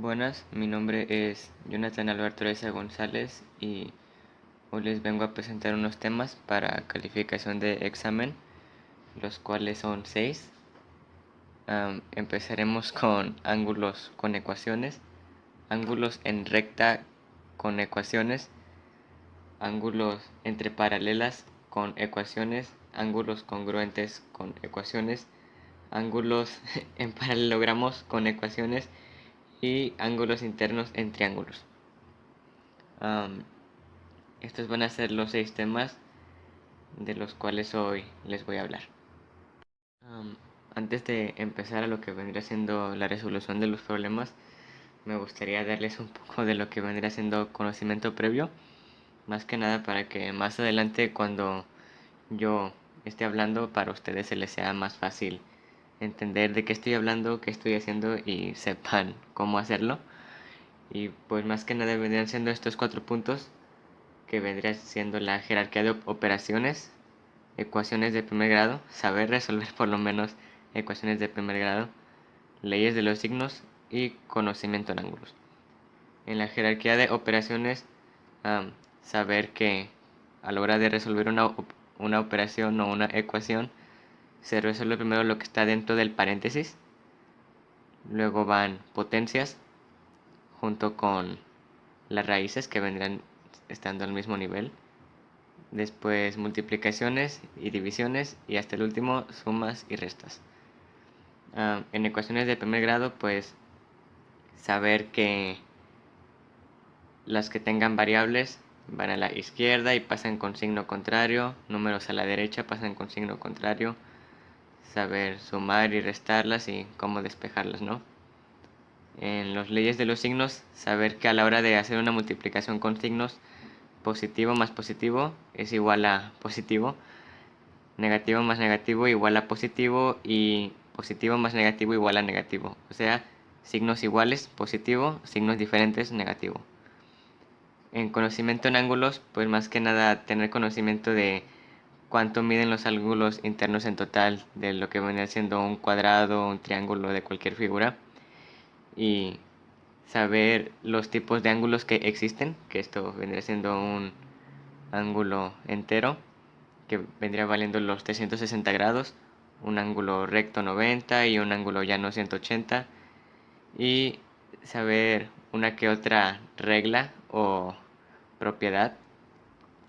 Buenas, mi nombre es Jonathan Alberto Reza González y hoy les vengo a presentar unos temas para calificación de examen, los cuales son 6. Empezaremos con ángulos con ecuaciones, ángulos en recta con ecuaciones, ángulos entre paralelas con ecuaciones, ángulos congruentes con ecuaciones, ángulos en paralelogramos con ecuaciones y ángulos internos en triángulos. Am, Estos van a ser los 6 temas de los cuales hoy les voy a hablar. Am, Antes de empezar a lo que vendría siendo la resolución de los problemas, me gustaría darles un poco de lo que vendría siendo conocimiento previo, más que nada para que más adelante cuando yo esté hablando para ustedes se les sea más fácil entender de qué estoy hablando, qué estoy haciendo y sepan cómo hacerlo. Y pues más que nada vendrían siendo estos 4 puntos que vendría siendo la jerarquía de operaciones, ecuaciones de primer grado, saber resolver por lo menos ecuaciones de primer grado, leyes de los signos y conocimiento en ángulos. En la jerarquía de operaciones, saber que a la hora de resolver una operación o una ecuación, se resuelve primero lo que está dentro del paréntesis, luego van potencias junto con las raíces que vendrán estando al mismo nivel, después multiplicaciones y divisiones y hasta el último sumas y restas. En ecuaciones de primer grado, pues saber que las que tengan variables van a la izquierda y pasan con signo contrario, números a la derecha pasan con signo contrario, saber sumar y restarlas y cómo despejarlas, ¿no? En las leyes de los signos, saber que a la hora de hacer una multiplicación con signos, positivo más positivo es igual a positivo, negativo más negativo igual a positivo y positivo más negativo igual a negativo. O sea, signos iguales, positivo, signos diferentes, negativo. En conocimiento en ángulos, pues más que nada tener conocimiento de cuánto miden los ángulos internos en total de lo que viene siendo un cuadrado, un triángulo de cualquier figura. Y saber los tipos de ángulos que existen, que esto vendría siendo un ángulo entero, que vendría valiendo los 360 grados, un ángulo recto 90 y un ángulo llano 180, y saber una que otra regla o propiedad,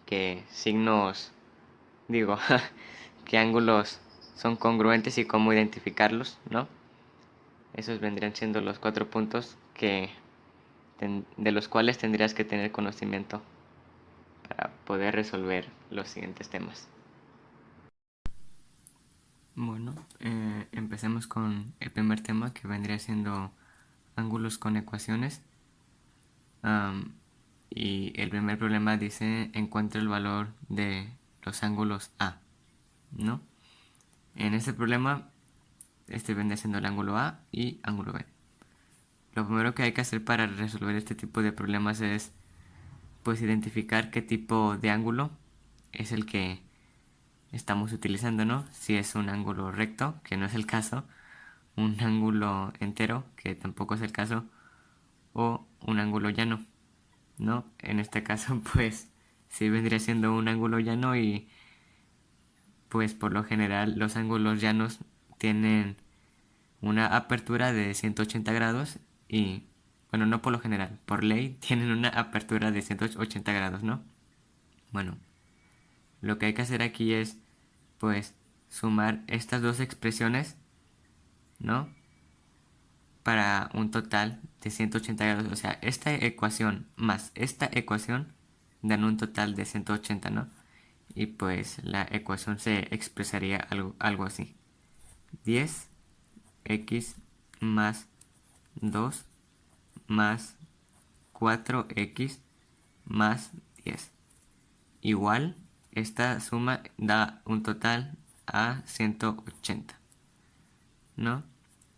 que signos, digo, que ángulos son congruentes y cómo identificarlos, ¿no? Esos vendrían siendo los 4 puntos de los cuales tendrías que tener conocimiento para poder resolver los siguientes temas. Bueno, empecemos con el primer tema que vendría siendo ángulos con ecuaciones. Am, y el primer problema dice encuentra el valor de los ángulos A, ¿no? En este problema, este vendría siendo el ángulo A y ángulo B. Lo primero que hay que hacer para resolver este tipo de problemas es pues identificar qué tipo de ángulo es el que estamos utilizando, ¿no? Si es un ángulo recto, que no es el caso, un ángulo entero, que tampoco es el caso, o un ángulo llano, ¿no? En este caso, pues sí vendría siendo un ángulo llano y pues por lo general los ángulos llanos tienen una apertura de 180 grados y, bueno, no por lo general, por ley tienen una apertura de 180 grados, ¿no? Bueno, lo que hay que hacer aquí es, pues, sumar estas dos expresiones, ¿no? Para un total de 180 grados. O sea, esta ecuación más esta ecuación dan un total de 180, ¿no? Y pues la ecuación se expresaría algo así. 10x más 2 más 4x más 10. Igual, esta suma da un total a 180, ¿no?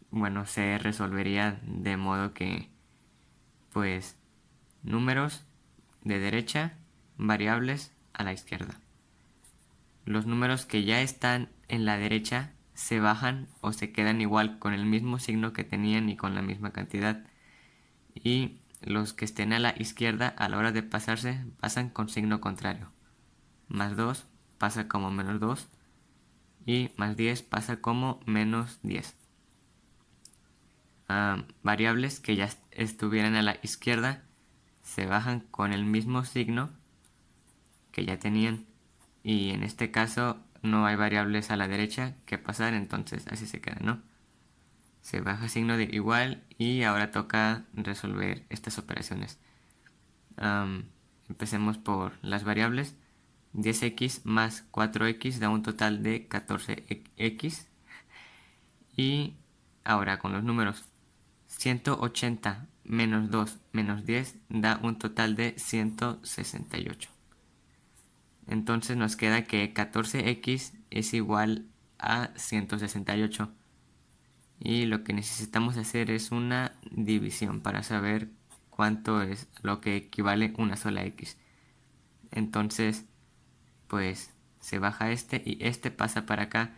Bueno, se resolvería de modo que, pues, números de derecha, variables a la izquierda. Los números que ya están en la derecha se bajan o se quedan igual con el mismo signo que tenían y con la misma cantidad. y los que estén a la izquierda a la hora de pasarse pasan con signo contrario. Más 2 pasa como menos 2 y más 10 pasa como menos 10. Variables que ya estuvieran a la izquierda se bajan con el mismo signo que ya tenían, y en este caso no hay variables a la derecha que pasar, entonces así se queda, ¿no? Se baja signo de igual y ahora toca resolver estas operaciones. Empecemos por las variables. 10x más 4x da un total de 14x. Y ahora con los números, 180 menos 2 menos 10 da un total de 168. Entonces nos queda que 14x es igual a 168. Y lo que necesitamos hacer es una división para saber cuánto es lo que equivale una sola x. Entonces, pues se baja este y este pasa para acá,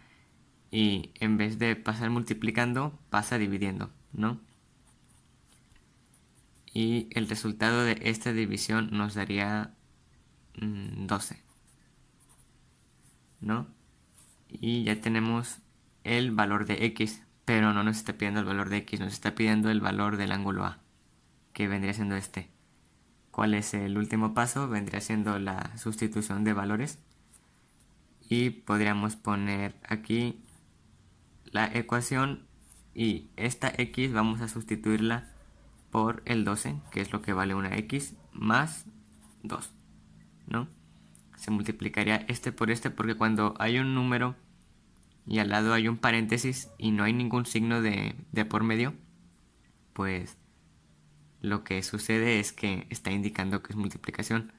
y en vez de pasar multiplicando, pasa dividiendo, ¿no? Y el resultado de esta división nos daría 12, ¿no? Y ya tenemos el valor de x, pero no nos está pidiendo el valor de x, nos está pidiendo el valor del ángulo A, que vendría siendo este. ¿Cuál es el último paso? Vendría siendo la sustitución de valores, y podríamos poner aquí la ecuación, y esta x vamos a sustituirla por el 12, que es lo que vale una x, más 2, ¿no? Se multiplicaría este por este, porque cuando hay un número y al lado hay un paréntesis y no hay ningún signo de por medio, pues lo que sucede es que está indicando que es multiplicación.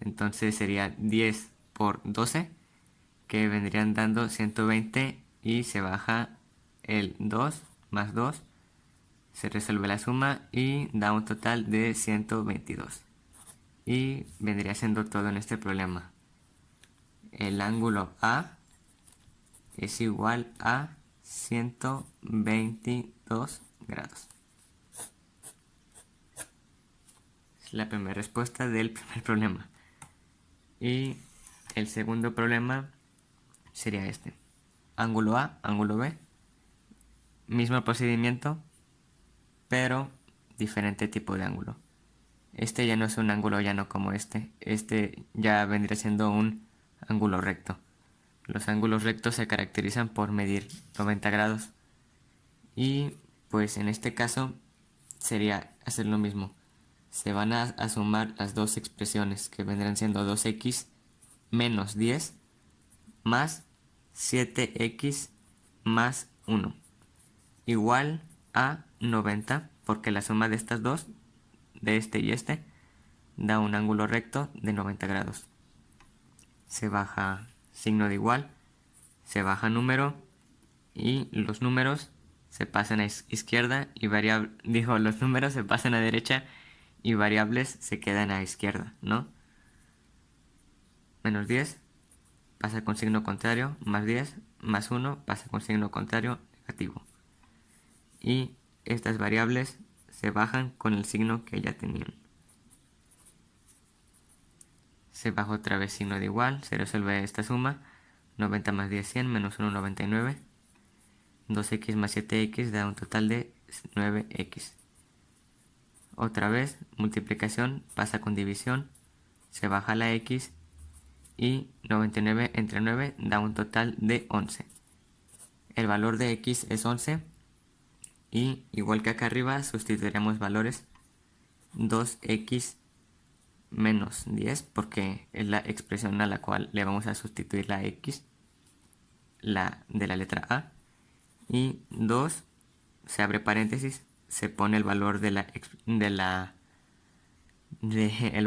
Entonces sería 10 por 12, que vendrían dando 120, y se baja el 2 más 2, se resuelve la suma y da un total de 122. Y vendría siendo todo en este problema. El ángulo A es igual a 122 grados. Es la primera respuesta del primer problema. Y el segundo problema sería este. Ángulo A, ángulo B. Mismo procedimiento, pero diferente tipo de ángulo. Este ya no es un ángulo llano como este. Este ya vendría siendo un ángulo recto. Los ángulos rectos se caracterizan por medir 90 grados. Y pues en este caso sería hacer lo mismo. Se van a sumar las dos expresiones, que vendrán siendo 2x menos 10 más 7x más 1, igual a 90, porque la suma de estas dos, de este y este, da un ángulo recto de 90 grados. Se baja signo de igual, se baja número, y los números se pasan a izquierda y los números se pasan a derecha y variables se quedan a izquierda, ¿no? Menos 10 pasa con signo contrario, más 10 más 1 pasa con signo contrario, negativo. Y estas variables se bajan con el signo que ya tenían. Se baja otra vez signo de igual, se resuelve esta suma. 90 más 10, 100, menos 1, 99. 2x más 7x da un total de 9x. Otra vez, multiplicación pasa con división, se baja la x, y 99 entre 9 da un total de 11. El valor de x es 11, y igual que acá arriba sustituiremos valores. 2x menos 10, porque es la expresión a la cual le vamos a sustituir la x, la de la letra A, y 2, se abre paréntesis, se pone el valor el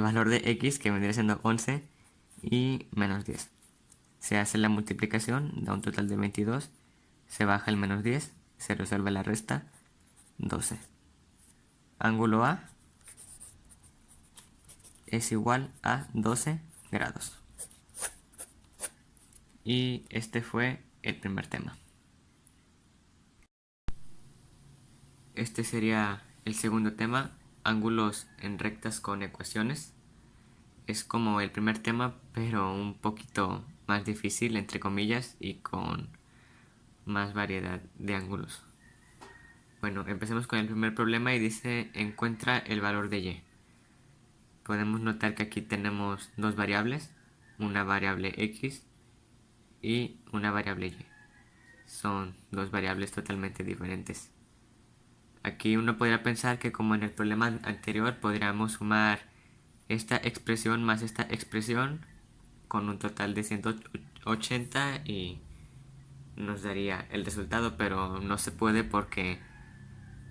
valor de x, que vendría siendo 11, y menos 10. Se hace la multiplicación, da un total de 22, se baja el menos 10, se resuelve la resta, 12. Ángulo A es igual a 12 grados. Y este fue el primer tema. Este sería el segundo tema, ángulos en rectas con ecuaciones. Es como el primer tema, pero un poquito más difícil, entre comillas, y con más variedad de ángulos. Bueno, empecemos con el primer problema y dice encuentra el valor de y. Podemos notar que aquí tenemos dos variables, una variable x y una variable y. Son dos variables totalmente diferentes. Aquí uno podría pensar que como en el problema anterior podríamos sumar esta expresión más esta expresión con un total de 180 y nos daría el resultado, pero no se puede porque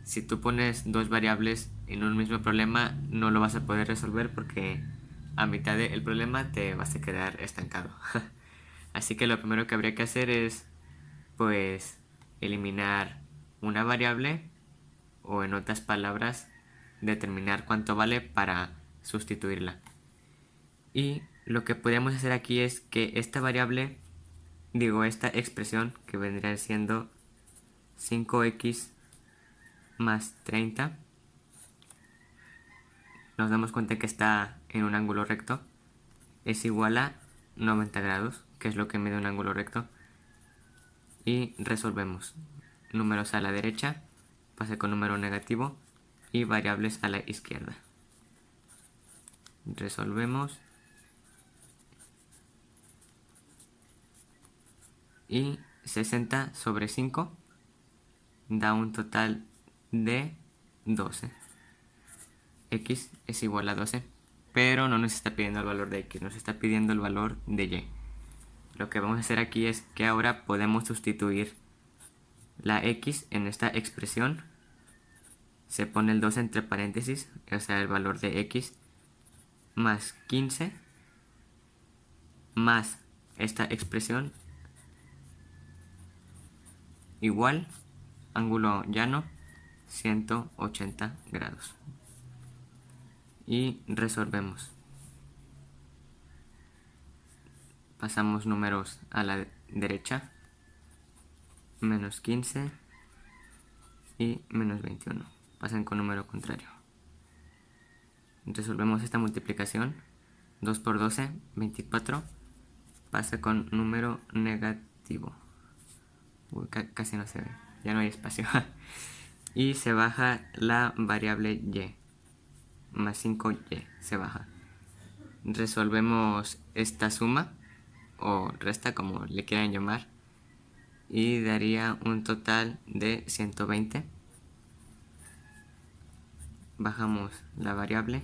si tú pones dos variables en un mismo problema no lo vas a poder resolver porque a mitad del problema te vas a quedar estancado. Así que lo primero que habría que hacer es pues eliminar una variable o en otras palabras determinar cuánto vale para sustituirla. Y lo que podríamos hacer aquí es que esta variable, esta expresión que vendría siendo 5x más 30, nos damos cuenta que está en un ángulo recto, es igual a 90 grados, que es lo que mide un ángulo recto, y resolvemos. Números a la derecha, pase con número negativo y variables a la izquierda. Resolvemos y 60 sobre 5 da un total de 12. X es igual a 12, pero no nos está pidiendo el valor de X, nos está pidiendo el valor de Y. Lo que vamos a hacer aquí es que ahora podemos sustituir la X en esta expresión. Se pone el 2 entre paréntesis, o sea el valor de X, más 15, más esta expresión, igual, ángulo llano, 180 grados. Y resolvemos. Pasamos números a la derecha, menos 15 y menos 21. Pasan con número contrario. Resolvemos esta multiplicación. 2 por 12, 24. Pasa con número negativo. Uy, casi no se ve. Ya no hay espacio. Y se baja la variable y. Más 5y se baja. Resolvemos esta suma o resta, como le quieran llamar, y daría un total de 120. Bajamos la variable,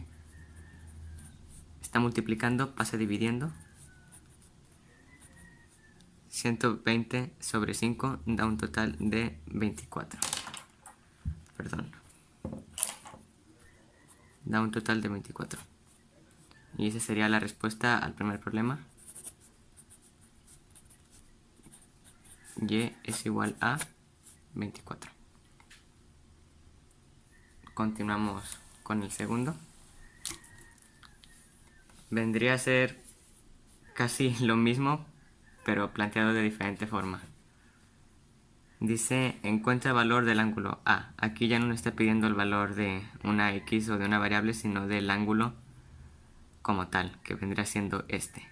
está multiplicando, pasa dividiendo. 120 sobre 5 da un total de 24. Perdón. Da un total de 24. Y esa sería la respuesta al primer problema. Y es igual a 24. Continuamos con el segundo. Vendría a ser casi lo mismo, pero planteado de diferente forma. Dice encuentra el valor del ángulo A. Aquí ya no nos está pidiendo el valor de una X o de una variable, sino del ángulo como tal, que vendría siendo este.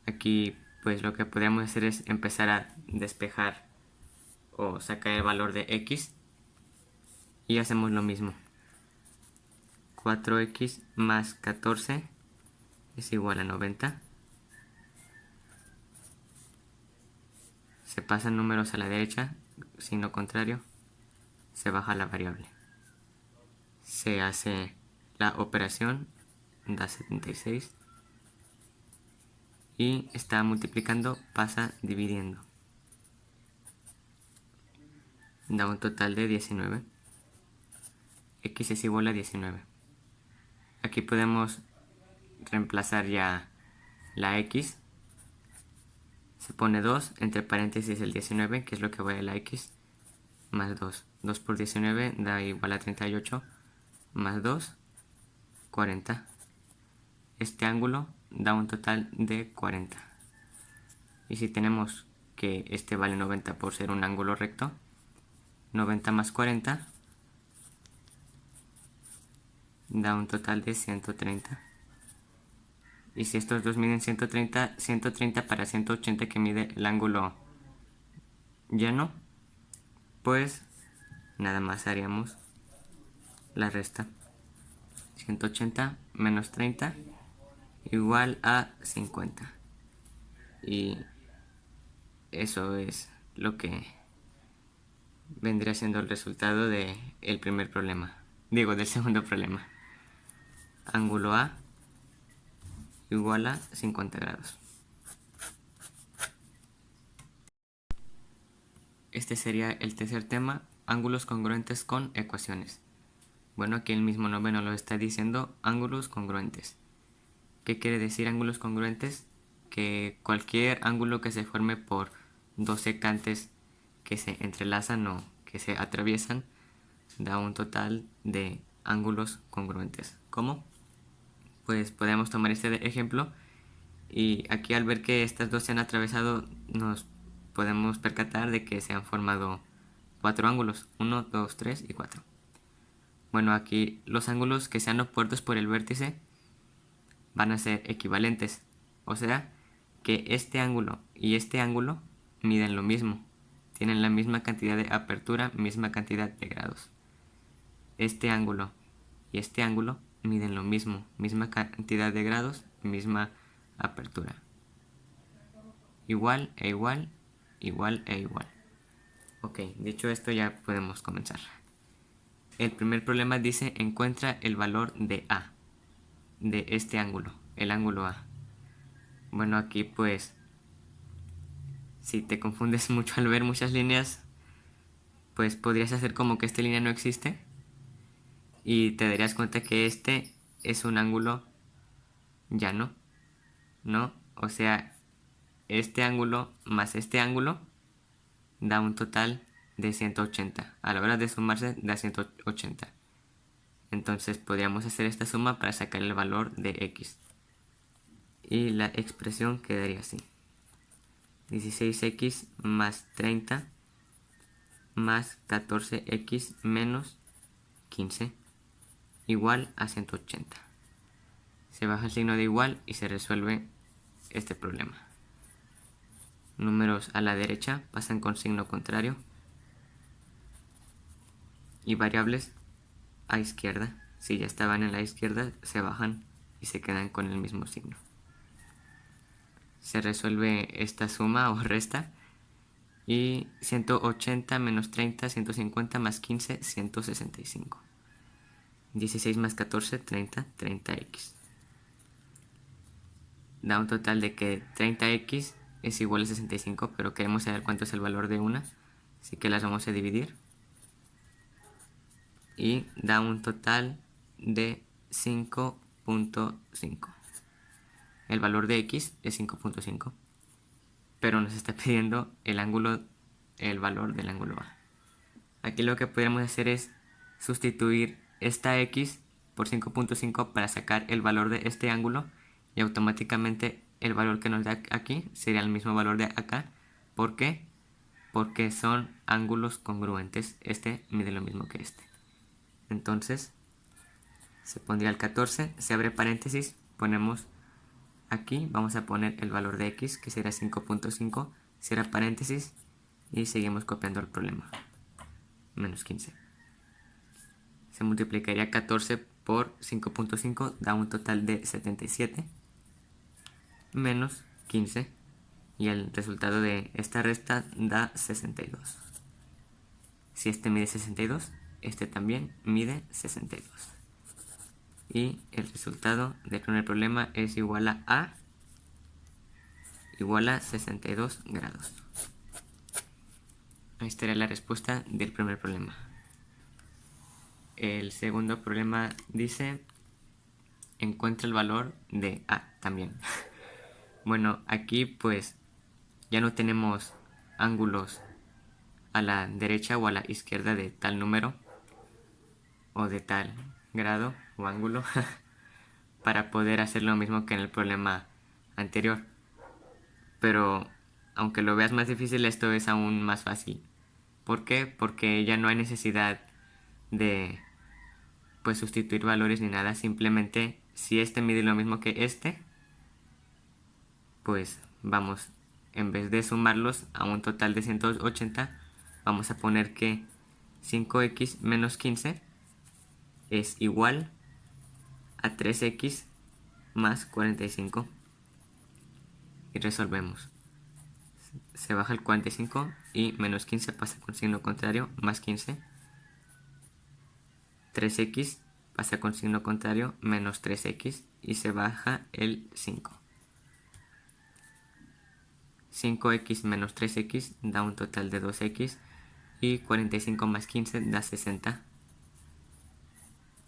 Aquí pues lo que podríamos hacer es empezar a despejar o sacar el valor de X y hacemos lo mismo. 4x más 14 es igual a 90. Se pasan números a la derecha, signo contrario, se baja la variable. Se hace la operación, da 76. Y está multiplicando, pasa dividiendo. Da un total de 19. X es igual a 19. Aquí podemos reemplazar ya la X. Se pone 2, entre paréntesis el 19, que es lo que vale la X, más 2. 2 por 19 da igual a 38, más 2, 40. Este ángulo da un total de 40. Y si tenemos que este vale 90 por ser un ángulo recto, 90 más 40 da un total de 130. Y si estos dos miden 130, 130 para 180 que mide el ángulo llano, pues nada más haríamos la resta. 180 menos 30 igual a 50. Y eso es lo que vendría siendo el resultado del primer problema. Digo, del segundo problema. Ángulo A igual a 50 grados. Este sería el tercer tema, ángulos congruentes con ecuaciones. Bueno, aquí el mismo nombre nos lo está diciendo, ángulos congruentes. ¿Qué quiere decir ángulos congruentes? Que cualquier ángulo que se forme por dos secantes que se entrelazan o que se atraviesan da un total de ángulos congruentes. ¿Cómo? Pues podemos tomar este ejemplo y aquí al ver que estas dos se han atravesado nos podemos percatar de que se han formado cuatro ángulos, 1, 2, 3 y 4. Bueno, aquí los ángulos que sean opuestos por el vértice van a ser equivalentes, o sea que este ángulo y este ángulo miden lo mismo, tienen la misma cantidad de apertura, misma cantidad de grados. Este ángulo y este ángulo miden lo mismo, misma cantidad de grados, misma apertura. Igual e igual, igual e igual. Ok, dicho esto ya podemos comenzar. El primer problema dice encuentra el valor de A, de este ángulo, el ángulo A. Bueno, aquí pues, si te confundes mucho al ver muchas líneas, pues podrías hacer como que esta línea no existe y te darías cuenta que este es un ángulo llano, ¿no? O sea, este ángulo más este ángulo da un total de 180. A la hora de sumarse da 180. Entonces podríamos hacer esta suma para sacar el valor de x. Y la expresión quedaría así. 16x más 30 más 14x menos 15 igual a 180. Se baja el signo de igual y se resuelve este problema. Números a la derecha pasan con signo contrario y variables a izquierda. Si ya estaban en la izquierda, se bajan y se quedan con el mismo signo. Se resuelve esta suma o resta y 180 menos 30, 150 más 15, 165. 16 más 14, 30, 30x. Da un total de que 30x es igual a 65, pero queremos saber cuánto es el valor de una, así que las vamos a dividir. Y da un total de 5.5. El valor de x es 5.5, pero nos está pidiendo el valor del ángulo A. Aquí lo que podríamos hacer es sustituir esta x por 5.5 para sacar el valor de este ángulo y automáticamente el valor que nos da aquí sería el mismo valor de acá. ¿Por qué? Porque son ángulos congruentes. Este mide lo mismo que este. Entonces se pondría el 14, se abre paréntesis, ponemos aquí, vamos a poner el valor de x que será 5.5, cierra paréntesis y seguimos copiando el problema. Menos 15. Se multiplicaría 14 por 5.5, da un total de 77 menos 15 y el resultado de esta resta da 62. Si este mide 62, este también mide 62. Y el resultado del primer problema es igual a igual a 62 grados. Ahí estaría la respuesta del primer problema. El segundo problema dice encuentra el valor de A también. Bueno, aquí pues ya no tenemos ángulos a la derecha o a la izquierda de tal número o de tal grado o ángulo para poder hacer lo mismo que en el problema anterior. Pero aunque lo veas más difícil, esto es aún más fácil. ¿Por qué? Porque ya no hay necesidad de pues sustituir valores ni nada, simplemente si este mide lo mismo que este, pues vamos, en vez de sumarlos a un total de 180, vamos a poner que 5x menos 15 es igual a 3x más 45 y resolvemos. Se baja el 45 y menos 15 pasa con signo contrario, más 15. 3x pasa con signo contrario, menos 3x y se baja el 5. 5x menos 3x da un total de 2x y 45 más 15 da 60.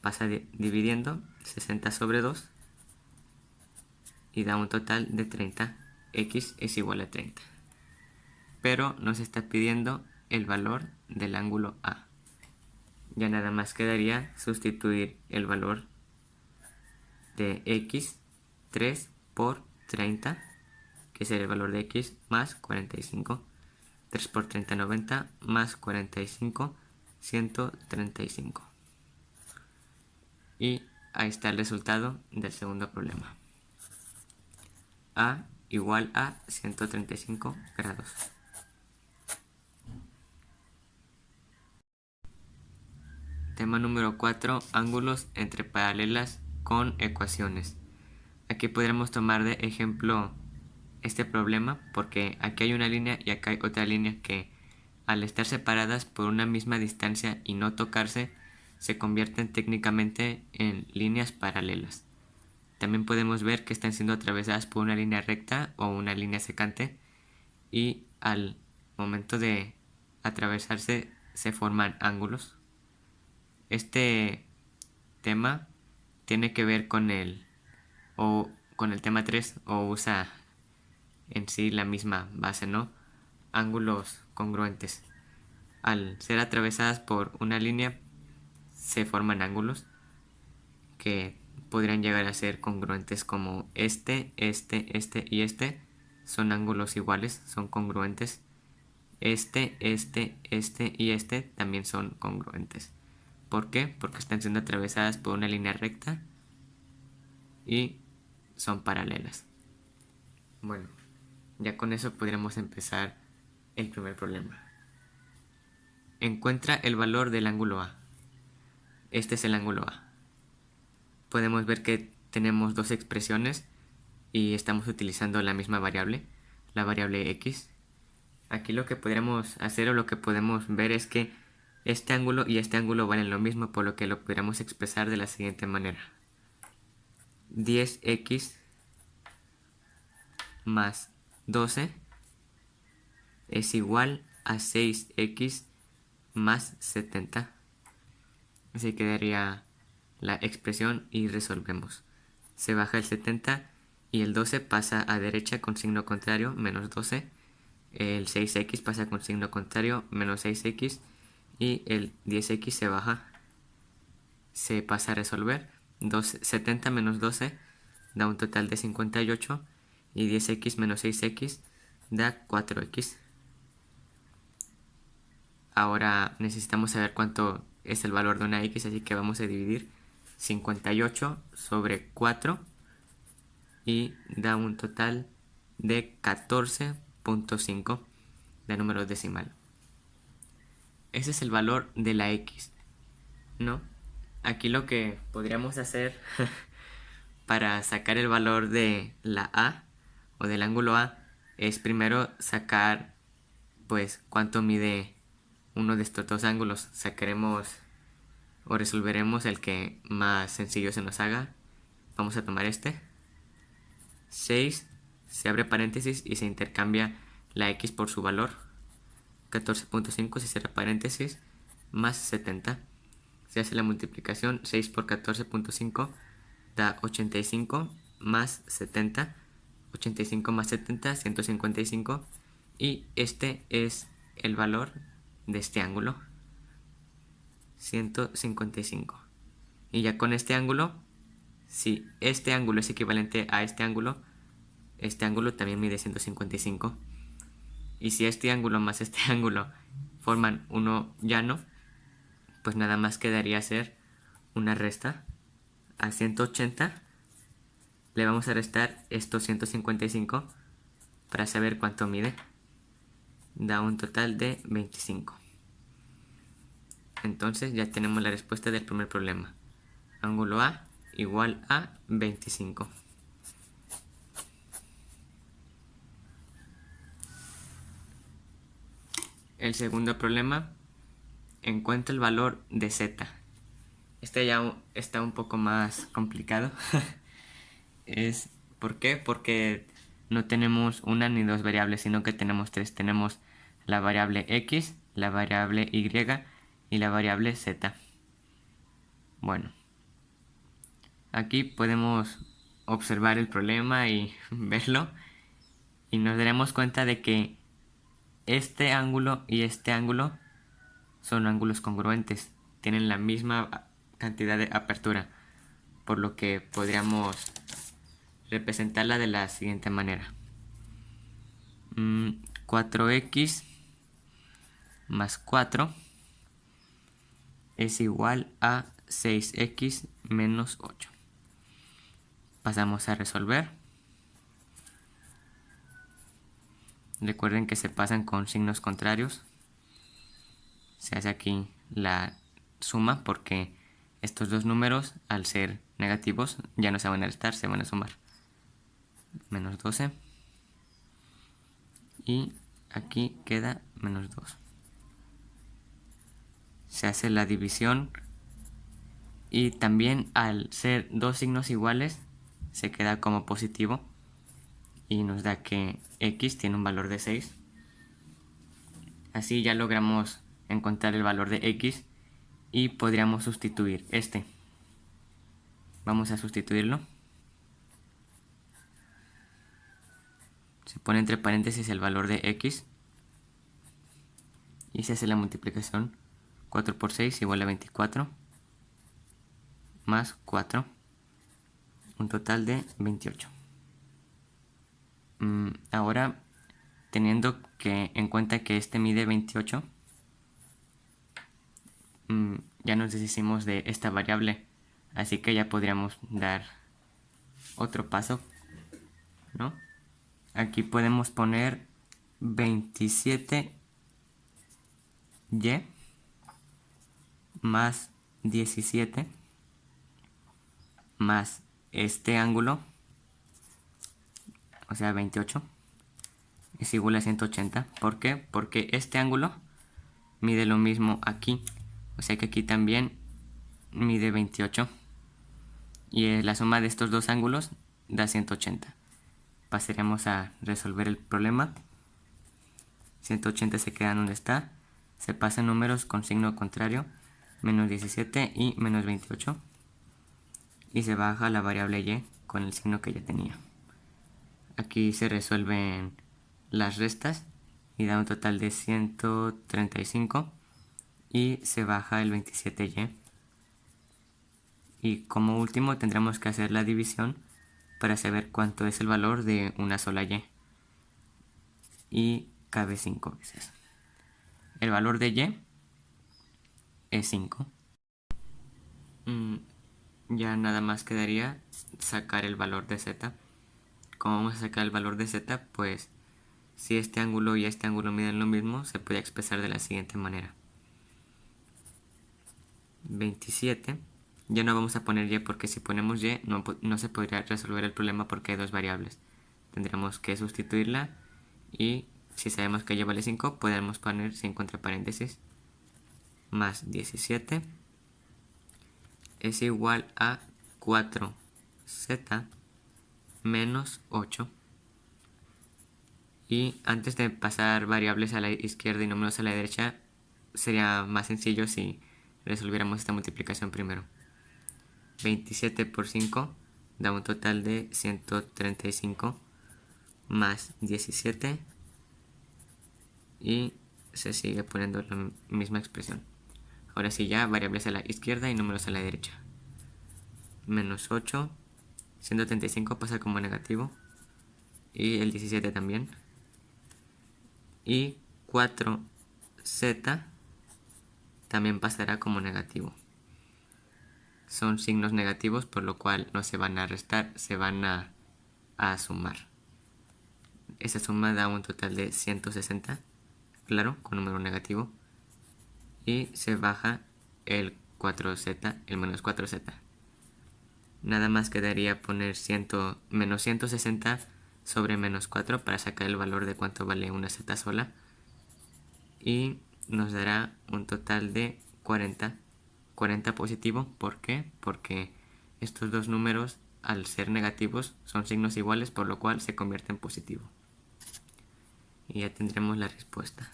Pasa dividiendo 60 sobre 2 y da un total de 30. X es igual a 30. Pero nos está pidiendo el valor del ángulo A. Ya nada más quedaría sustituir el valor de x 3 por 30, que sería el valor de x más 45. 3 por 30, 90, más 45, 135. Y ahí está el resultado del segundo problema. A igual a 135 grados. Tema número 4. Ángulos entre paralelas con ecuaciones. Aquí podremos tomar de ejemplo este problema porque aquí hay una línea y acá hay otra línea que al estar separadas por una misma distancia y no tocarse se convierten técnicamente en líneas paralelas. También podemos ver que están siendo atravesadas por una línea recta o una línea secante y al momento de atravesarse se forman ángulos. Este tema tiene que ver con el tema 3 o usa en sí la misma base, ¿no? Ángulos congruentes. Al ser atravesadas por una línea se forman ángulos que podrían llegar a ser congruentes como este y este son ángulos iguales, son congruentes. Este y este también son congruentes. ¿Por qué? Porque están siendo atravesadas por una línea recta y son paralelas. Bueno, ya con eso podríamos empezar el primer problema. Encuentra el valor del ángulo A. Este es el ángulo A. Podemos ver que tenemos dos expresiones y estamos utilizando la misma variable, la variable x. Aquí lo que podríamos hacer o lo que podemos ver es que este ángulo y este ángulo valen lo mismo, por lo que lo podríamos expresar de la siguiente manera. 10x más 12 es igual a 6x más 70. Así quedaría la expresión y resolvemos. Se baja el 70 y el 12 pasa a derecha con signo contrario, menos 12. El 6x pasa con signo contrario, menos 6x. Y el 10x se baja. Se pasa a resolver. 70 menos 12 da un total de 58. Y 10x menos 6x da 4x. Ahora necesitamos saber cuánto es el valor de una x, así que vamos a dividir 58 sobre 4 y da un total de 14.5 de número decimal. Ese es el valor de la x, ¿no? Aquí lo que podríamos hacer para sacar el valor de la a o del ángulo a es primero sacar pues cuánto mide uno de estos dos ángulos. Sacaremos o resolveremos el que más sencillo se nos haga. Vamos a tomar este 6, se abre paréntesis y se intercambia la x por su valor. 14.5 se cierra paréntesis más 70. Se hace la multiplicación. 6 por 14.5 da 85 más 70. 85 más 70, 155. Y este es el valor de este ángulo, 155. Y ya con este ángulo, si este ángulo es equivalente a este ángulo también mide 155. Y si este ángulo más este ángulo forman uno llano, pues nada más quedaría ser una resta. A 180 le vamos a restar estos 155 para saber cuánto mide. Da un total de 25. Entonces ya tenemos la respuesta del primer problema. Ángulo A igual a 25. El segundo problema, encuentra el valor de z. Este ya está un poco más complicado. ¿Por qué? Porque no tenemos una ni dos variables, sino que tenemos tres. Tenemos la variable x, la variable y y la variable z. Bueno, aquí podemos observar el problema y verlo, y nos daremos cuenta de que este ángulo y este ángulo son ángulos congruentes, tienen la misma cantidad de apertura, por lo que podríamos representarla de la siguiente manera. 4x más 4 es igual a 6x menos 8. Pasamos a resolver. Recuerden que se pasan con signos contrarios. Se hace aquí la suma porque estos dos números, al ser negativos, ya no se van a restar, se van a sumar. Menos 12. Y aquí queda menos 2. Se hace la división y también al ser dos signos iguales se queda como positivo y nos da que x tiene un valor de 6. Así ya logramos encontrar el valor de x y podríamos sustituir este. Vamos a sustituirlo. Se pone entre paréntesis el valor de x y se hace la multiplicación. 4 por 6 igual a 24 más 4, un total de 28. Ahora, teniendo en cuenta que este mide 28, ya nos deshicimos de esta variable, así que ya podríamos dar otro paso, ¿no? Aquí podemos poner 27y más 17 más este ángulo, o sea 28, es igual a 180. ¿Por qué? Porque este ángulo mide lo mismo aquí, o sea que aquí también mide 28 y la suma de estos dos ángulos da 180. Pasaremos a resolver el problema. 180 se queda donde está, se pasan números con signo contrario, menos 17 y menos 28, y se baja la variable y con el signo que ya tenía. Aquí se resuelven las restas y da un total de 135 y se baja el 27y. Y como último tendremos que hacer la división para saber cuánto es el valor de una sola y. Y cabe 5 veces. El valor de y es 5. Ya nada más quedaría sacar el valor de z. ¿Cómo vamos a sacar el valor de z? Pues si este ángulo y este ángulo miden lo mismo, se puede expresar de la siguiente manera. 27. Ya no vamos a poner y porque si ponemos y no se podría resolver el problema porque hay dos variables. Tendremos que sustituirla y si sabemos que y vale 5, podemos poner 5 entre paréntesis más 17 es igual a 4z menos 8. Y antes de pasar variables a la izquierda y números a la derecha, sería más sencillo si resolviéramos esta multiplicación primero. 27 por 5 da un total de 135 más 17 y se sigue poniendo la misma expresión. Ahora sí, ya variables a la izquierda y números a la derecha. Menos 8, 135 pasa como negativo y el 17 también. Y 4z también pasará como negativo. son signos negativos, por lo cual no se van a restar, se van a sumar. Esa suma da un total de 160, claro, con número negativo. Y se baja el 4z, el menos 4z. Nada más quedaría poner menos 160 sobre menos 4 para sacar el valor de cuánto vale una z sola. Y nos dará un total de 40. 40 positivo. ¿Por qué? Porque estos dos números, al ser negativos, son signos iguales, por lo cual se convierte en positivo. Y ya tendremos la respuesta.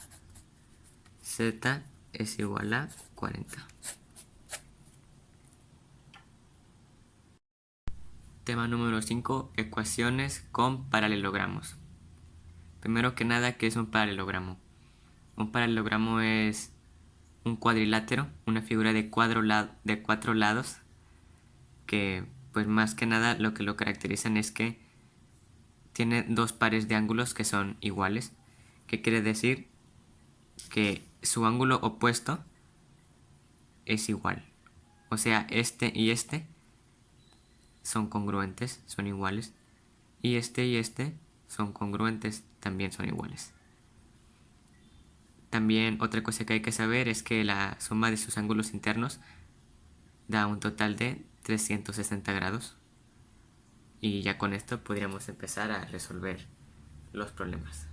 Z es igual a 40. Tema número 5. Ecuaciones con paralelogramos. Primero que nada, ¿qué es un paralelogramo? Un paralelogramo es un cuadrilátero, una figura de cuatro lados, que pues más que nada lo que lo caracterizan es que tiene dos pares de ángulos que son iguales. ¿Qué quiere decir? Que su ángulo opuesto es igual. O sea, este y este son congruentes, son iguales. Y este son congruentes, también son iguales. También otra cosa que hay que saber es que la suma de sus ángulos internos da un total de 360 grados. Y ya con esto podríamos empezar a resolver los problemas.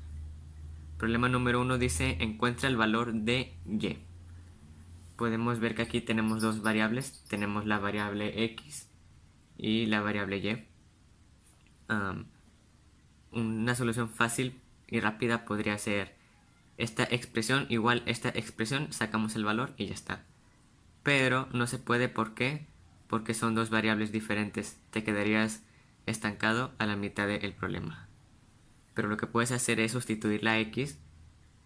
Problema número 1 dice: encuentra el valor de y. Podemos ver que aquí tenemos dos variables. Tenemos la variable x y la variable y. Una solución fácil y rápida podría ser esta expresión igual esta expresión, sacamos el valor y ya está. Pero no se puede, ¿por qué? Porque son dos variables diferentes. Te quedarías estancado a la mitad del problema. Pero lo que puedes hacer es sustituir la x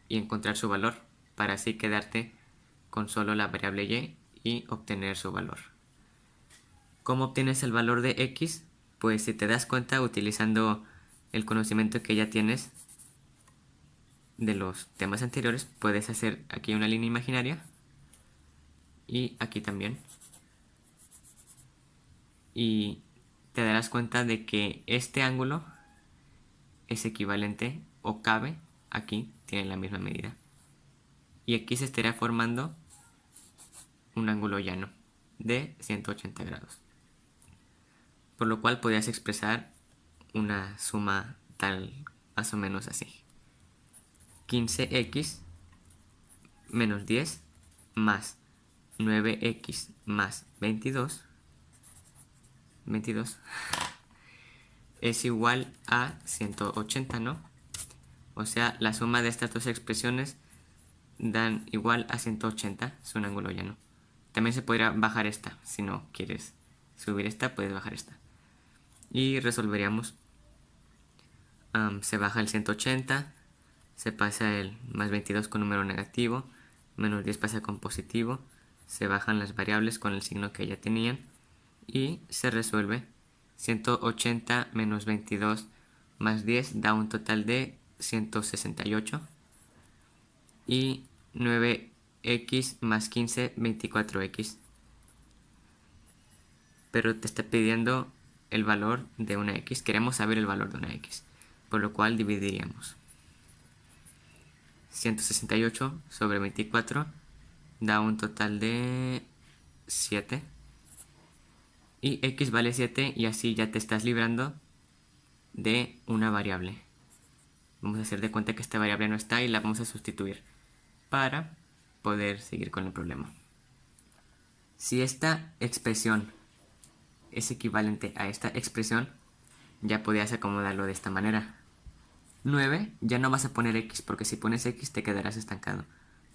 y encontrar su valor, para así quedarte con solo la variable y y obtener su valor. ¿Cómo obtienes el valor de x? Pues si te das cuenta, utilizando el conocimiento que ya tienes de los temas anteriores, puedes hacer aquí una línea imaginaria y aquí también. Y te darás cuenta de que este ángulo es equivalente o cabe aquí, tiene la misma medida. Y aquí se estará formando un ángulo llano de 180 grados. Por lo cual podrías expresar una suma tal, más o menos así: 15x menos 10 más 9x más 22 es igual a 180, ¿no? O sea, la suma de estas dos expresiones dan igual a 180, es un ángulo llano. También se podría bajar esta, si no quieres subir esta, puedes bajar esta. Y resolveríamos. Se baja el 180, se pasa el más 22 con número negativo, menos 10 pasa con positivo, se bajan las variables con el signo que ya tenían y se resuelve. 180 menos 22 más 10 da un total de 168 y 9x más 15, 24x. Pero te está pidiendo el valor de una x, queremos saber el valor de una x, por lo cual dividiríamos. 168 sobre 24 da un total de 7 y x vale 7 y así ya te estás librando de una variable. Vamos a hacer de cuenta que esta variable no está y la vamos a sustituir para poder seguir con el problema. Si esta expresión es equivalente a esta expresión, ya podrías acomodarlo de esta manera. 9 ya no vas a poner x, porque si pones x te quedarás estancado.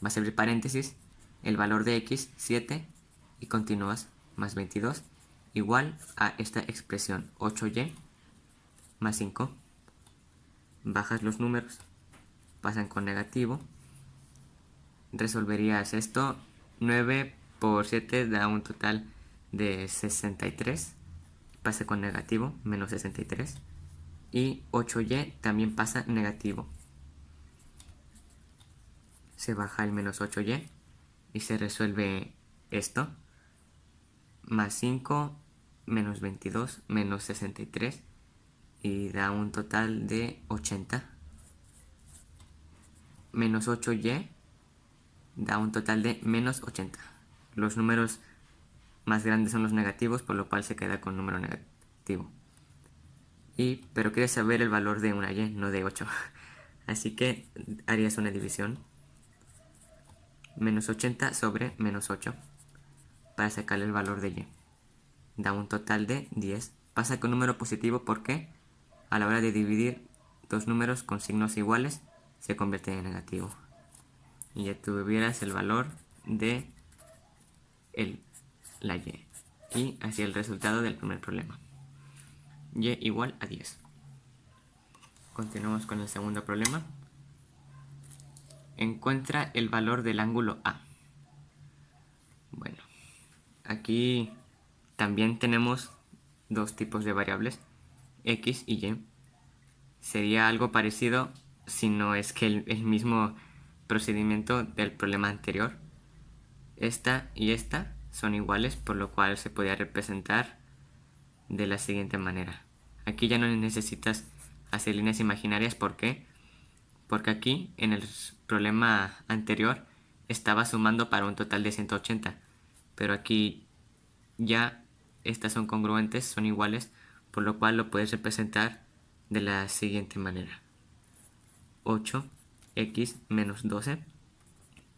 Vas a abrir paréntesis, el valor de x, 7, y continúas, más 22, igual a esta expresión, 8y más 5. Bajas los números, pasan con negativo. Resolverías esto, 9 por 7 da un total de 63, pasa con negativo, menos 63. Y 8y también pasa negativo. Se baja el menos 8y y se resuelve esto. más 5 menos 22 menos 63 y da un total de 80. Menos 8y da un total de menos 80. Los números más grandes son los negativos, por lo cual se queda con número negativo. Pero quieres saber el valor de una y, no de 8. Así que harías una división. Menos 80 sobre menos 8 para sacarle el valor de y. Da un total de 10. Pasa con número positivo porque a la hora de dividir dos números con signos iguales se convierte en negativo. Y ya tuvieras el valor de la y. Y así el resultado del primer problema. Y igual a 10. Continuamos con el segundo problema. Encuentra el valor del ángulo A. Bueno, aquí también tenemos dos tipos de variables, x y y. Sería algo parecido, si no es que el mismo procedimiento del problema anterior. Esta y esta son iguales, por lo cual se podría representar de la siguiente manera. Aquí ya no necesitas hacer líneas imaginarias. ¿Por qué? Porque aquí en el problema anterior estaba sumando para un total de 180, pero aquí ya estas son congruentes, son iguales, por lo cual lo puedes representar de la siguiente manera. 8x menos 12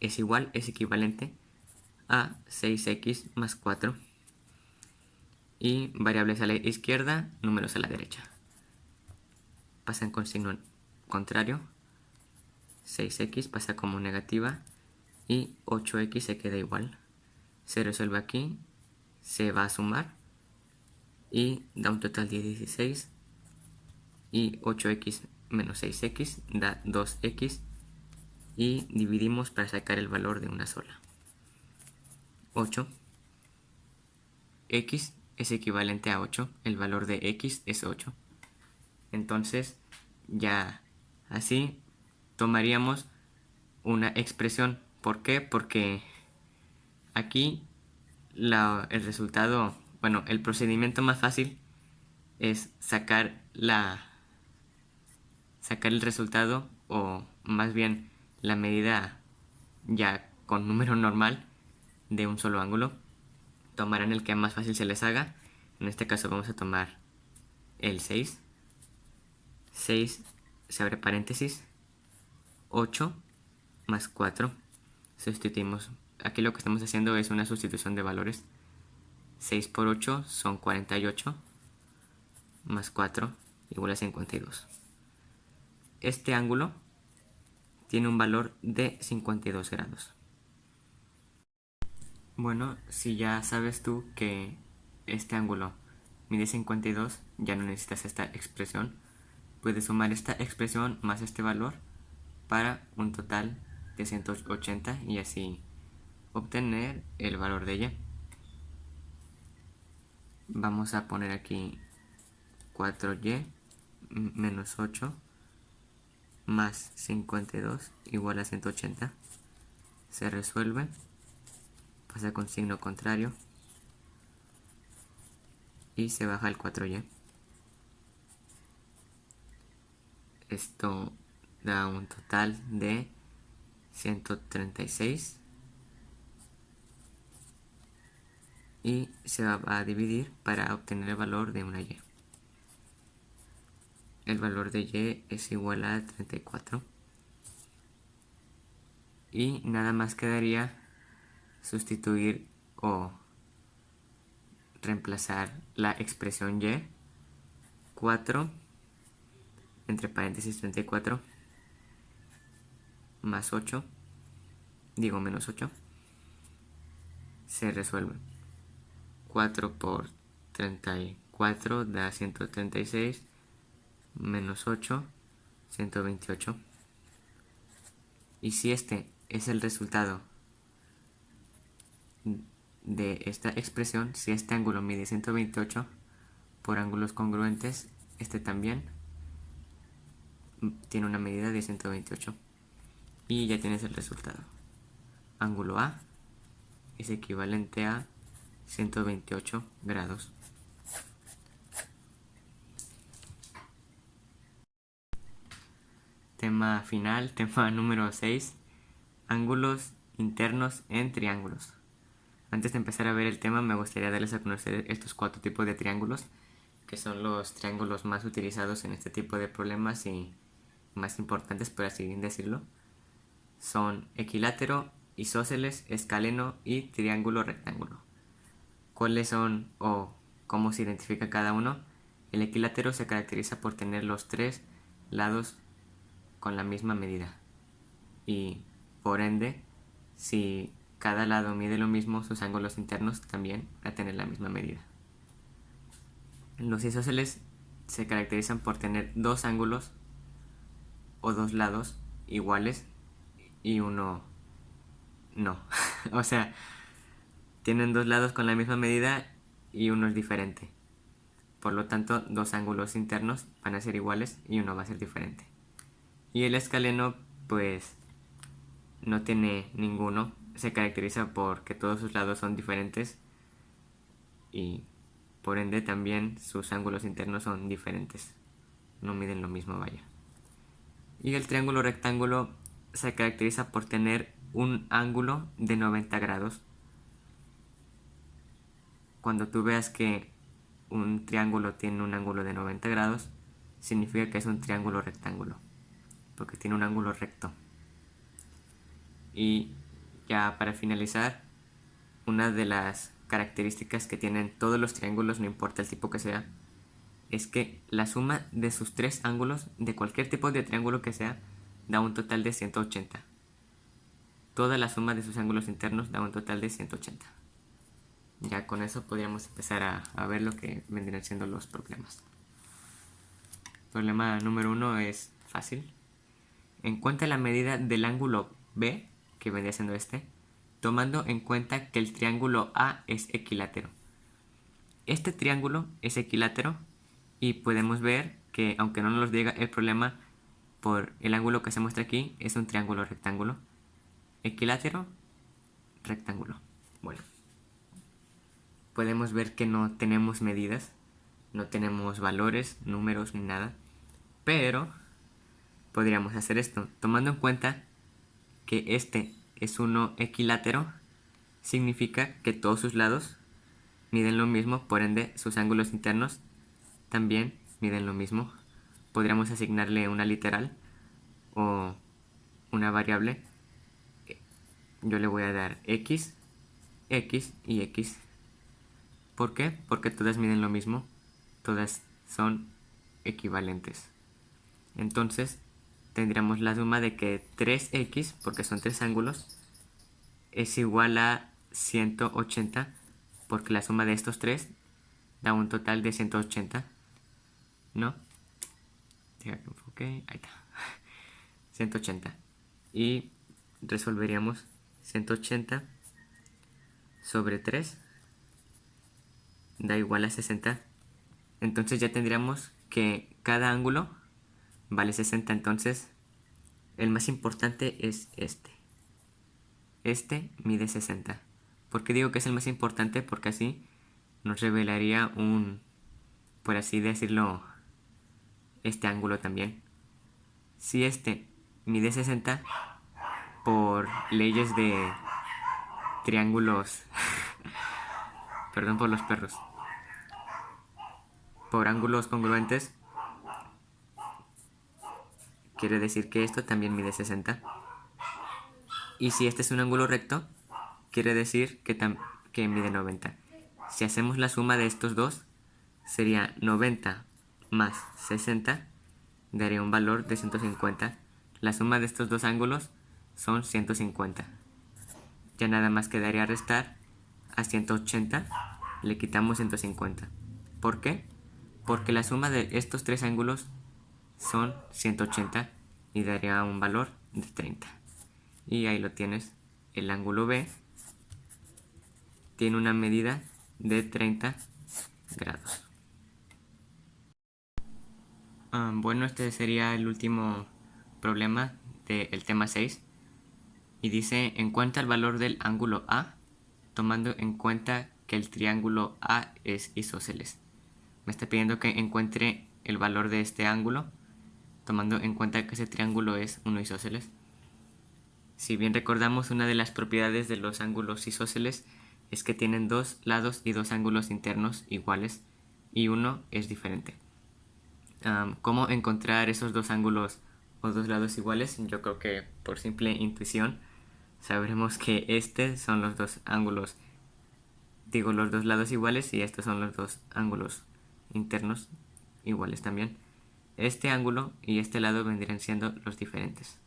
es equivalente a 6x más 4 y variables a la izquierda, números a la derecha. Pasan con signo contrario, 6x pasa como negativa y 8x se queda igual. Se resuelve aquí, se va a sumar y da un total de 16 y 8x menos 6x da 2x y dividimos para sacar el valor de una sola. 8. X es equivalente a 8, el valor de x es 8. Entonces ya así tomaríamos una expresión. ¿Por qué? Porque aquí el resultado, bueno, el procedimiento más fácil es sacar el resultado, o más bien la medida ya con número normal de un solo ángulo. Tomarán el que más fácil se les haga. En este caso vamos a tomar el 6. 6 se abre paréntesis, 8 más 4. Sustituimos. Aquí lo que estamos haciendo es una sustitución de valores. 6 por 8 son 48, más 4 igual a 52. Este ángulo tiene un valor de 52 grados. Bueno, si ya sabes tú que este ángulo mide 52, ya no necesitas esta expresión. Puedes sumar esta expresión más este valor para un total de 180 y así obtener el valor de y. Vamos a poner aquí 4y menos 8 más 52 igual a 180. Se resuelve, pasa con signo contrario y se baja el 4y. Esto da un total de 136 y se va a dividir para obtener el valor de una y. El valor de y es igual a 34 y nada más quedaría sustituir o reemplazar la expresión y. 4 entre paréntesis 34 más 8, digo menos 8, se resuelve. 4 por 34 da 136, menos 8, 128. Y si este es el resultado de esta expresión, si este ángulo mide 128, por ángulos congruentes, este también tiene una medida de 128. Y ya tienes el resultado. Ángulo A es equivalente a 128 grados. Tema final, tema número 6. Ángulos internos en triángulos. Antes de empezar a ver el tema, me gustaría darles a conocer estos 4 tipos de triángulos, que son los triángulos más utilizados en este tipo de problemas y más importantes, por así decirlo. Son equilátero, isósceles, escaleno y triángulo rectángulo. ¿Cuáles son o cómo se identifica cada uno? El equilátero se caracteriza por tener los 3 lados con la misma medida y, por ende, si cada lado mide lo mismo, sus ángulos internos también van a tener la misma medida. Los isósceles se caracterizan por tener 2 ángulos o 2 lados iguales y uno no. O sea, tienen 2 lados con la misma medida y uno es diferente. Por lo tanto, 2 ángulos internos van a ser iguales y uno va a ser diferente. Y el escaleno, pues, no tiene ninguno. Se caracteriza por que todos sus lados son diferentes y, por ende, también sus ángulos internos son diferentes. No miden lo mismo, vaya. Y el triángulo rectángulo se caracteriza por tener un ángulo de 90 grados. Cuando tú veas que un triángulo tiene un ángulo de 90 grados, significa que es un triángulo rectángulo, porque tiene un ángulo recto. Y ya para finalizar, una de las características que tienen todos los triángulos, no importa el tipo que sea, es que la suma de sus 3 ángulos, de cualquier tipo de triángulo que sea, da un total de 180. Toda la suma de sus ángulos internos da un total de 180. Ya con eso podríamos empezar a ver lo que vendrían siendo los problemas. Problema número 1 es fácil. Encuentra la medida del ángulo B, que vendría siendo este, tomando en cuenta que el triángulo A es equilátero. Este triángulo es equilátero y podemos ver que, aunque no nos diga el problema, por el ángulo que se muestra aquí, es un triángulo rectángulo. Equilátero, rectángulo. Bueno, podemos ver que no tenemos medidas, no tenemos valores, números ni nada, pero podríamos hacer esto, tomando en cuenta que este es uno equilátero, significa que todos sus lados miden lo mismo, por ende sus ángulos internos también miden lo mismo. Podríamos asignarle una literal o una variable. Yo le voy a dar x, x y x. ¿Por qué? Porque todas miden lo mismo, todas son equivalentes. Entonces tendríamos la suma de que 3x, porque son 3 ángulos, es igual a 180, porque la suma de estos 3 da un total de 180, ¿no? Deja que enfoque, ahí está. 180. Y resolveríamos 180 sobre 3 da igual a 60. Entonces ya tendríamos que cada ángulo vale 60. Entonces el más importante es este. Este mide 60. ¿Por qué digo que es el más importante? Porque así nos revelaría un, por así decirlo, este ángulo también. Si este mide 60, por leyes de triángulos, perdón por los perros, por ángulos congruentes, quiere decir que esto también mide 60. Y si este es un ángulo recto, quiere decir que mide 90. Si hacemos la suma de estos dos, sería 90 más 60, daría un valor de 150. La suma de estos dos ángulos son 150. Ya nada más quedaría restar a 180, le quitamos 150. ¿Por qué? Porque la suma de estos 3 ángulos son 180 y daría un valor de 30. Y ahí lo tienes, el ángulo B tiene una medida de 30 grados. Bueno, este sería el último problema del tema 6. Y dice, encuentra el valor del ángulo A, tomando en cuenta que el triángulo A es isósceles. Me está pidiendo que encuentre el valor de este ángulo, tomando en cuenta que ese triángulo es uno isósceles. Si bien recordamos, una de las propiedades de los ángulos isósceles es que tienen dos lados y dos ángulos internos iguales y uno es diferente. ¿Cómo encontrar esos dos ángulos o dos lados iguales? Yo creo que por simple intuición sabremos que estos son los dos ángulos, digo, los dos lados iguales, y estos son los dos ángulos internos iguales también. Este ángulo y este lado vendrían siendo los diferentes.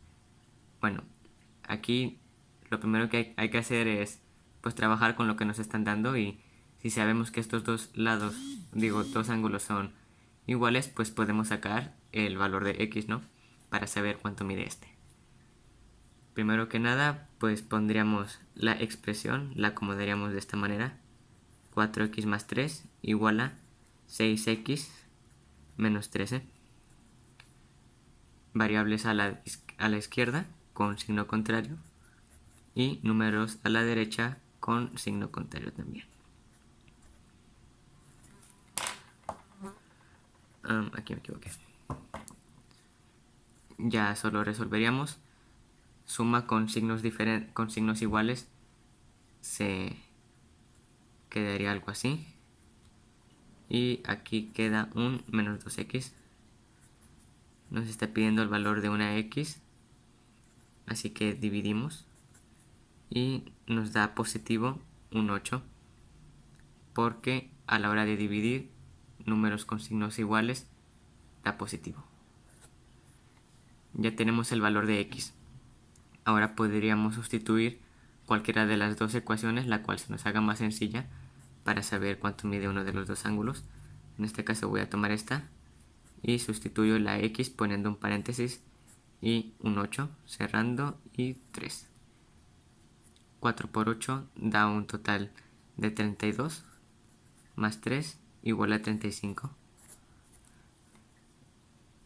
Bueno, aquí lo primero que hay que hacer es pues trabajar con lo que nos están dando, y si sabemos que estos dos lados, digo, dos ángulos son iguales, pues podemos sacar el valor de x, ¿no? Para saber cuánto mide este. Primero que nada, pues pondríamos la expresión, la acomodaríamos de esta manera: 4x más 3 igual a 6x menos 13. Variables a la izquierda con signo contrario y números a la derecha con signo contrario también. Aquí me equivoqué. Ya solo resolveríamos. Suma con signos diferentes, con signos iguales, se quedaría algo así. Y aquí queda un menos 2x. Nos está pidiendo el valor de una x, así que dividimos y nos da positivo un 8, porque a la hora de dividir números con signos iguales da positivo. Ya tenemos el valor de x. Ahora podríamos sustituir cualquiera de las dos ecuaciones, la cual se nos haga más sencilla, para saber cuánto mide uno de los dos ángulos. En este caso voy a tomar esta y sustituyo la x poniendo un paréntesis y un 8, cerrando, y 3. 4 por 8 da un total de 32, más 3 igual a 35.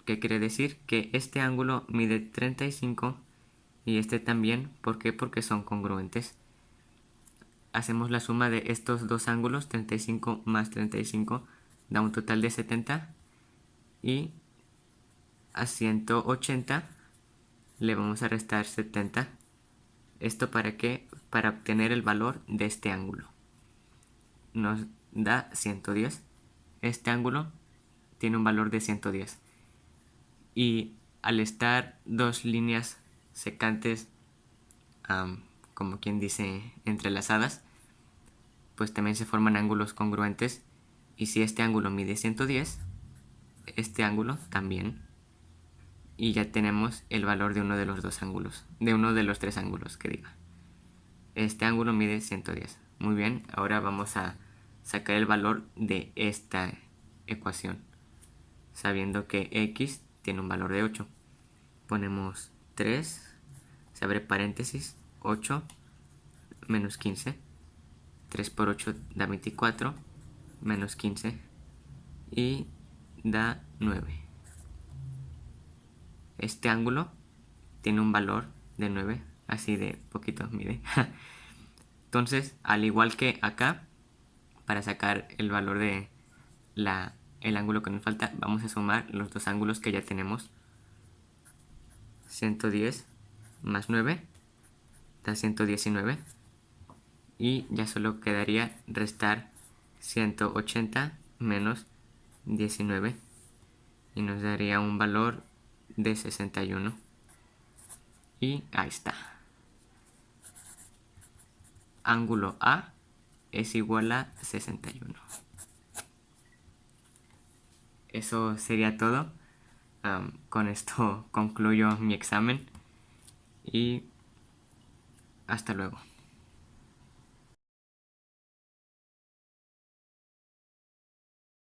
¿Qué quiere decir? Que este ángulo mide 35 y este también. ¿Por qué? Porque son congruentes. Hacemos la suma de estos dos ángulos, 35 más 35 da un total de 70, y a 180 le vamos a restar 70. ¿Esto para qué? Para obtener el valor de este ángulo. Nos da 110. Este ángulo tiene un valor de 110. Y al estar dos líneas secantes, como quien dice, entrelazadas, pues también se forman ángulos congruentes. Y si este ángulo mide 110, este ángulo también. Y ya tenemos el valor de uno de los dos ángulos, de uno de los tres ángulos que diga. Este ángulo mide 110. Muy bien, ahora vamos a sacar el valor de esta ecuación, sabiendo que x tiene un valor de 8. Ponemos 3, se abre paréntesis, 8 menos 15. 3 por 8 da 24, menos 15, y da 9. Este ángulo tiene un valor de 9, así de poquito mide. Entonces, al igual que acá, para sacar el valor de el ángulo que nos falta, vamos a sumar los dos ángulos que ya tenemos. 110 más 9 da 119, y ya solo quedaría restar 180 menos 19, y nos daría un valor de 61. Y ahí está. Ángulo A es igual a 61. Eso sería todo. Con esto concluyo mi examen y hasta luego.